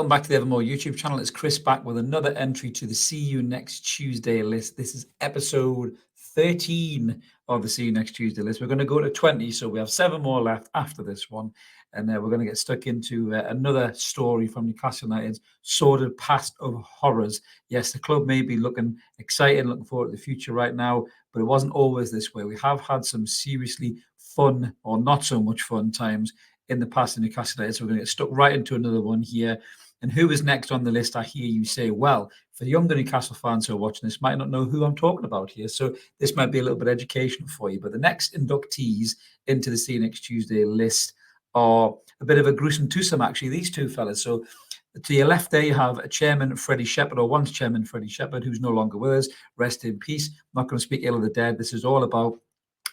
Welcome back to the Evermore YouTube channel. It's Chris back with another entry to the See You Next Tuesday list. This is episode 13 of the See You Next Tuesday list. We're going to go to 20, so we have 7 more left after this one. And we're going to get stuck into another story from Newcastle United's sordid past of horrors. Yes, the club may be looking excited, looking forward to the future right now, but it wasn't always this way. We have had some seriously fun or not so much fun times in the past in Newcastle United, so we're going to get stuck right into another one here. And who is next on the list? I hear you say, well, for the younger Newcastle fans who are watching this might not know who I'm talking about here, so this might be a little bit educational for you. But the next inductees into the See You Next Tuesday list are a bit of a gruesome twosome, actually, these two fellas. So to your left there, you have a chairman, Freddie Shepherd, or once chairman, Freddie Shepherd, who's no longer with us. Rest in peace. I'm not going to speak ill of the dead. This is all about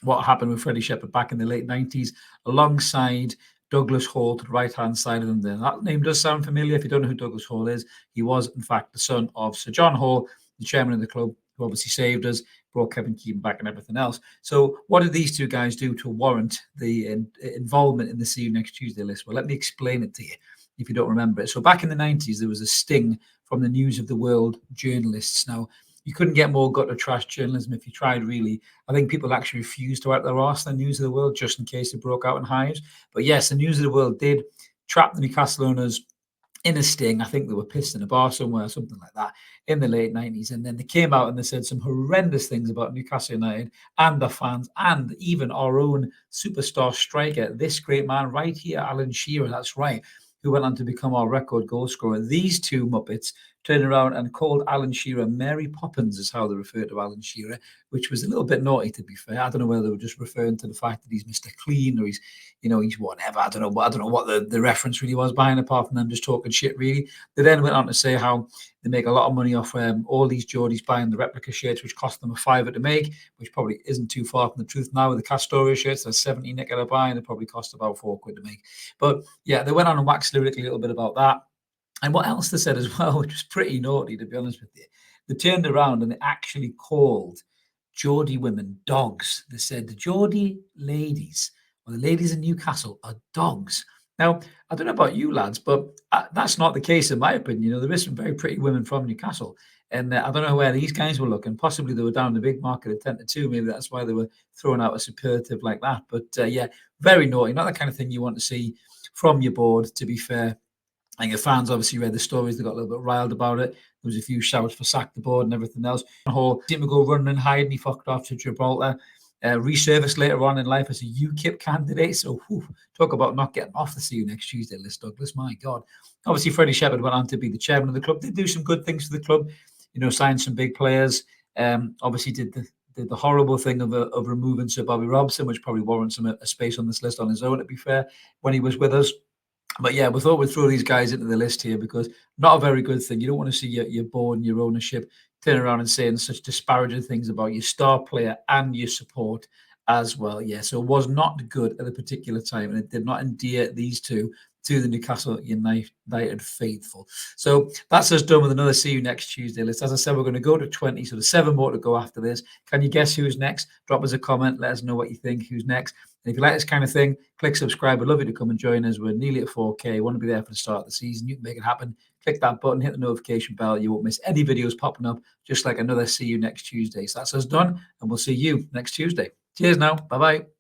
what happened with Freddie Shepherd back in the late 90s, alongside Douglas Hall to the right-hand side of them there. That name does sound familiar. If you don't know who Douglas Hall is, he was, in fact, the son of Sir John Hall, the chairman of the club, who obviously saved us, brought Kevin Keegan back and everything else. So what did these two guys do to warrant the involvement in the See You Next Tuesday list? Well, let me explain it to you if you don't remember it. So back in the 90s, there was a sting from the News of the World journalists. Now, you couldn't get more gutter trash journalism if you tried, really. I think people actually refused to out their arse the News of the World just in case it broke out in hives. But yes, the News of the World did trap the Newcastle owners in a sting. I think they were pissed in a bar somewhere, something like that, in the late 90s. And then they came out and they said some horrendous things about Newcastle United and the fans and even our own superstar striker, this great man right here, Alan Shearer, that's right, who went on to become our record goal scorer. These two Muppets turned around and called Alan Shearer Mary Poppins, is how they referred to Alan Shearer, which was a little bit naughty, to be fair. I don't know whether they were just referring to the fact that he's Mr. Clean or he's whatever. I don't know what the reference really was behind, apart from them just talking shit, really. They then went on to say how they make a lot of money off all these Geordies buying the replica shirts, which cost them a £5 to make, which probably isn't too far from the truth now. With the Castoria shirts, they're 70 nick at a buy, and they probably cost about £4 to make. But yeah, they went on and waxed lyrically a little bit about that. And what else they said as well, which was pretty naughty, to be honest with you, they turned around and they actually called Geordie women dogs. They said the Geordie ladies, or the ladies in Newcastle, are dogs. Now, I don't know about you lads, but that's not the case in my opinion. You know, there is some very pretty women from Newcastle, and I don't know where these guys were looking. Possibly they were down the big market at 10 to 2. Maybe that's why they were throwing out a superlative like that. But yeah, very naughty. Not the kind of thing you want to see from your board, to be fair. And your fans obviously read the stories. They got a little bit riled about it. There was a few shouts for sack the board and everything else. Hall seemed to go running and hiding. He fucked off to Gibraltar. Resurfaced later on in life as a UKIP candidate. So talk about not getting off the See You Next Tuesday list, Douglas. My God. Obviously, Freddie Shepherd went on to be the chairman of the club. Did do some good things for the club. You know, signed some big players. Obviously did the horrible thing of removing Sir Bobby Robson, which probably warrants him a space on this list on his own, to be fair, when he was with us. But yeah, we thought we'd throw these guys into the list here because not a very good thing. You don't want to see your board and your ownership turn around and saying such disparaging things about your star player and your support as well. Yeah, so it was not good at a particular time, and it did not endear these two to the Newcastle United faithful. So that's us done with another See You Next Tuesday list. As I said, we're going to go to 20, so there's 7 more to go after this. Can you guess who's next? Drop us a comment. Let us know what you think. Who's next? And if you like this kind of thing, click subscribe. We'd love you to come and join us. We're nearly at 4K. You want to be there for the start of the season. You can make it happen. Click that button, hit the notification bell. You won't miss any videos popping up, just like another See You Next Tuesday. So that's us done, and we'll see you next Tuesday. Cheers now. Bye-bye.